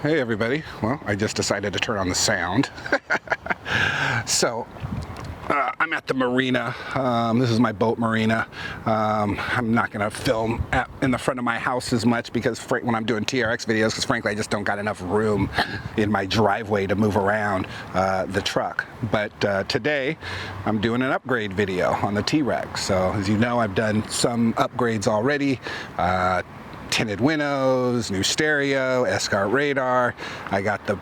Hey everybody. Well, I just decided to turn on the sound. So, I'm at the marina. This is my boat marina. I'm not going to film in the front of my house as much because when I'm doing TRX videos, because frankly I just don't got enough room in my driveway to move around the truck. But today I'm doing an upgrade video on the TRX. So as you know, I've done some upgrades already. Tinted windows, new stereo, S-Cart radar. I got the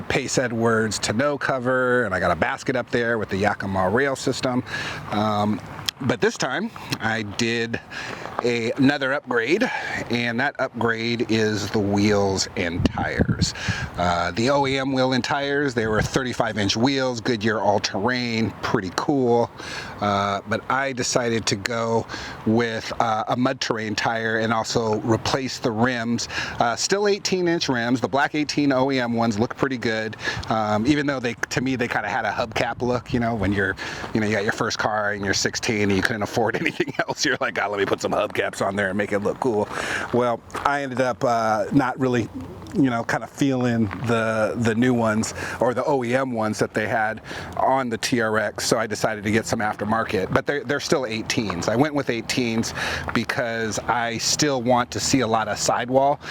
Pace Edwards tonneau cover, and I got a basket up there with the Yakima rail system. But this time I did another upgrade, and that upgrade is the wheels and tires. The OEM wheel and tires, they were 35-inch wheels, Goodyear all-terrain, pretty cool. But I decided to go with a mud terrain tire and also replace the rims. Still 18-inch rims. The black 18 OEM ones look pretty good, even though to me they kind of had a hubcap look. You know, when you got your first car and you're 16 and you couldn't afford anything else, you're like, oh, let me put some hubcaps on there and make it look cool. Well, I ended up not really, kind of feeling the new ones or the OEM ones that they had on the TRX, so I decided to get some aftermarket, but they're still 18s. I went with 18s because I still want to see a lot of sidewall.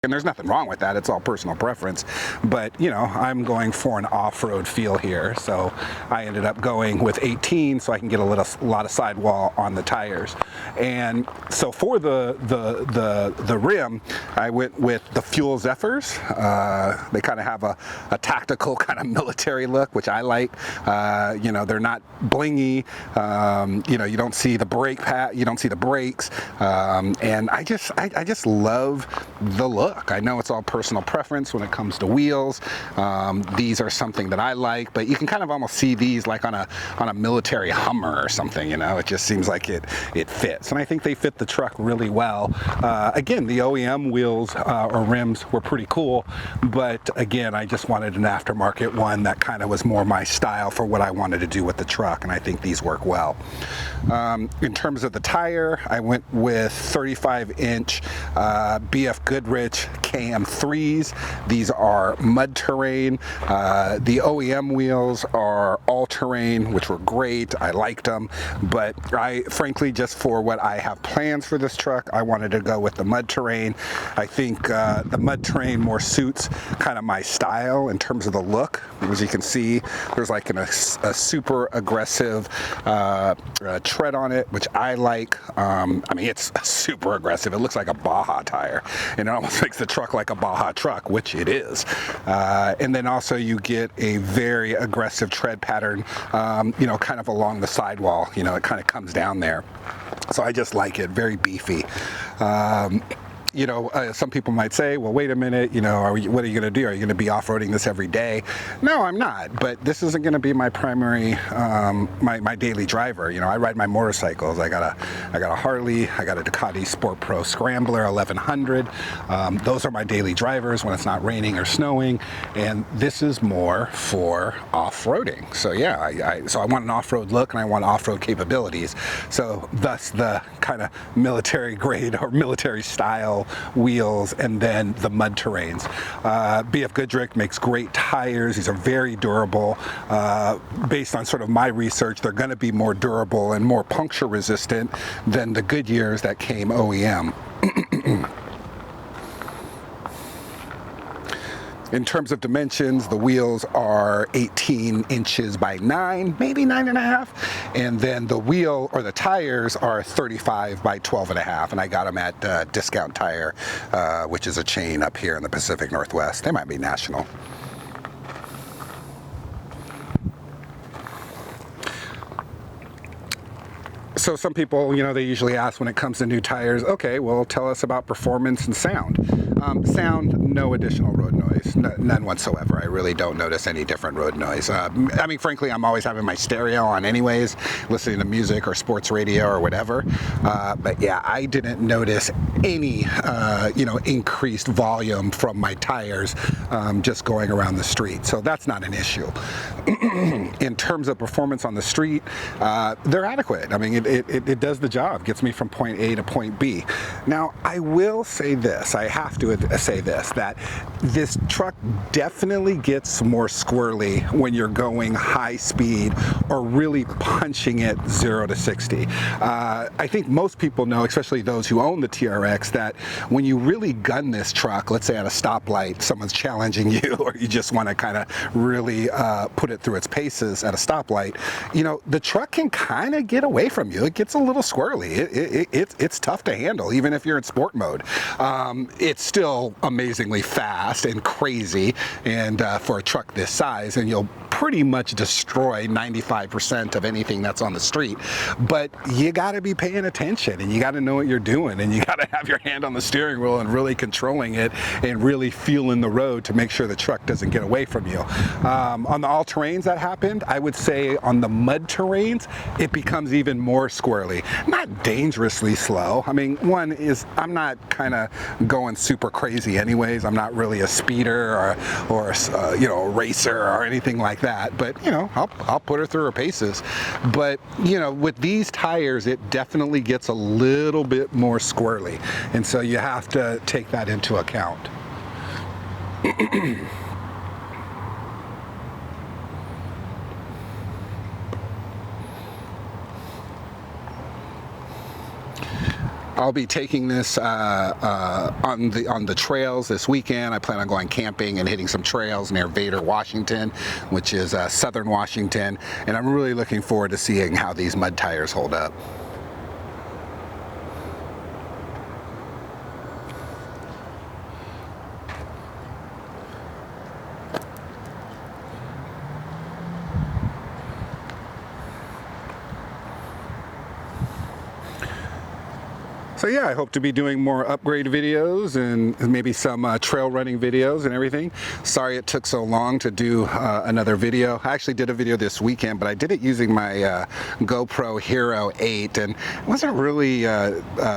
And there's nothing wrong with that, it's all personal preference, but I'm going for an off-road feel here, so I ended up going with 18 so I can get a lot of sidewall on the tires. And so for the rim, I went with the Fuel Zephyrs. They kind of have a tactical kind of military look, which I like. They're not blingy. You don't see the brake pad, you don't see the brakes, and I just love the look. I know it's all personal preference when it comes to wheels. These are something that I like, but you can kind of almost see these like on a military Hummer or something. It just seems like it fits, and I think they fit the truck really well. Again, the OEM wheels or rims were pretty cool, but again, I just wanted an aftermarket one that kind of was more my style for what I wanted to do with the truck, and I think these work well. In terms of the tire, I went with 35-inch BF Goodrich KM3s. These are mud terrain. The OEM wheels are all-terrain, which were great. I liked them, but frankly, just for what I have plans for this truck, I wanted to go with the mud terrain. I think the mud terrain more suits kind of my style in terms of the look. As you can see, there's like a super aggressive tread on it, which I like. I mean, it's super aggressive. It looks like a Baja tire, and it almost makes the truck like a Baja truck, which it is. And then also you get a very aggressive tread pattern, kind of along the sidewall. It kind of comes down there. So I just like it, very beefy. Some people might say, well, wait a minute, what are you going to do? Are you going to be off-roading this every day? No, I'm not, but this isn't going to be my primary, my daily driver. I ride my motorcycles. I got a Harley, I got a Ducati Sport Pro Scrambler 1100. Those are my daily drivers when it's not raining or snowing, and this is more for off-roading. So yeah, so I want an off-road look and I want off-road capabilities. So thus the kind of military grade or military style wheels, and then the mud terrains. BF Goodrich makes great tires. These are very durable. Based on sort of my research, they're going to be more durable and more puncture resistant than the Goodyears that came OEM. In terms of dimensions, the wheels are 18 inches by 9, maybe 9.5, and then the wheel or the tires are 35 by 12.5, and I got them at Discount Tire, which is a chain up here in the Pacific Northwest. They might be national. So some people, they usually ask when it comes to new tires, okay, well, tell us about performance and sound. Sound, no additional road noise. noise. None whatsoever. I really don't notice any different road noise. I mean, frankly, I'm always having my stereo on anyways, listening to music or sports radio or whatever. But yeah, I didn't notice any, you know, increased volume from my tires just going around the street. So that's not an issue. In terms of performance on the street, they're adequate. I mean, it does the job, gets me from point A to point B. Now, I will say this, I have to say this, that this truck definitely gets more squirrely when you're going high speed or really punching it 0 to 60. I think most people know, especially those who own the TRX, that when you really gun this truck, let's say at a stoplight, someone's challenging you, or you just want to kind of really put it through its paces at a stoplight, you know, the truck can kind of get away from you. It gets a little squirrely. It's tough to handle, even if you're in sport mode. It's still amazingly fast and crazy, and for a truck this size, and you'll pretty much destroy 95% of anything that's on the street. But you got to be paying attention, and you got to know what you're doing, and you got to have your hand on the steering wheel and really controlling it and really feeling the road to make sure the truck doesn't get away from you. On the all-terrains that happened, I would say on the mud terrains, it becomes even more squirrely. Not dangerously slow. I mean, one is I'm not kind of going super crazy anyways. I'm not really a speeder or you know, a racer or anything like that. But you know, I'll put her through her paces. But you know, with these tires, it definitely gets a little bit more squirrely, and so you have to take that into account. I'll be taking this on the trails this weekend. I plan on going camping and hitting some trails near Vader, Washington, which is southern Washington, and I'm really looking forward to seeing how these mud tires hold up. So yeah, I hope to be doing more upgrade videos and maybe some trail running videos and everything. Sorry it took so long to do another video. I actually did a video this weekend, but I did it using my GoPro Hero 8 and wasn't really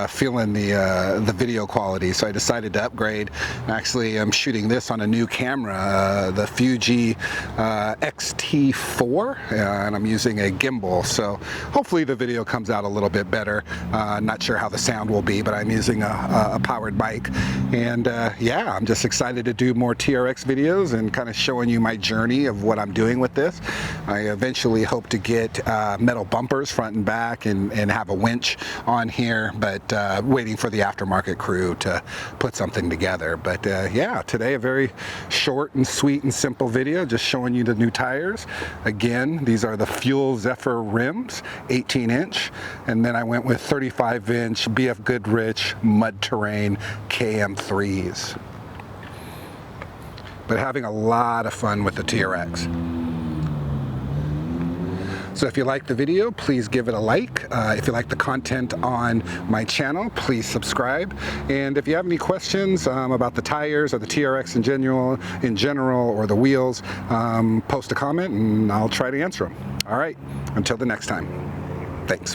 feeling the video quality, so I decided to upgrade. Actually, I'm shooting this on a new camera, the Fuji XT4, and I'm using a gimbal, so hopefully the video comes out a little bit better. Not sure how the sound will be, but I'm using a powered bike, and yeah, I'm just excited to do more TRX videos and kind of showing you my journey of what I'm doing with this. I eventually hope to get metal bumpers front and back and have a winch on here, but waiting for the aftermarket crew to put something together. But yeah, today a very short and sweet and simple video, just showing you the new tires. Again, these are the Fuel Zephyr rims, 18-inch, and then I went with 35-inch BFG Goodrich mud terrain KM3s. But having a lot of fun with the TRX. So if you like the video, please give it a like. If you like the content on my channel, please subscribe. And if you have any questions about the tires or the TRX in general, or the wheels, post a comment and I'll try to answer them. All right, until the next time. Thanks.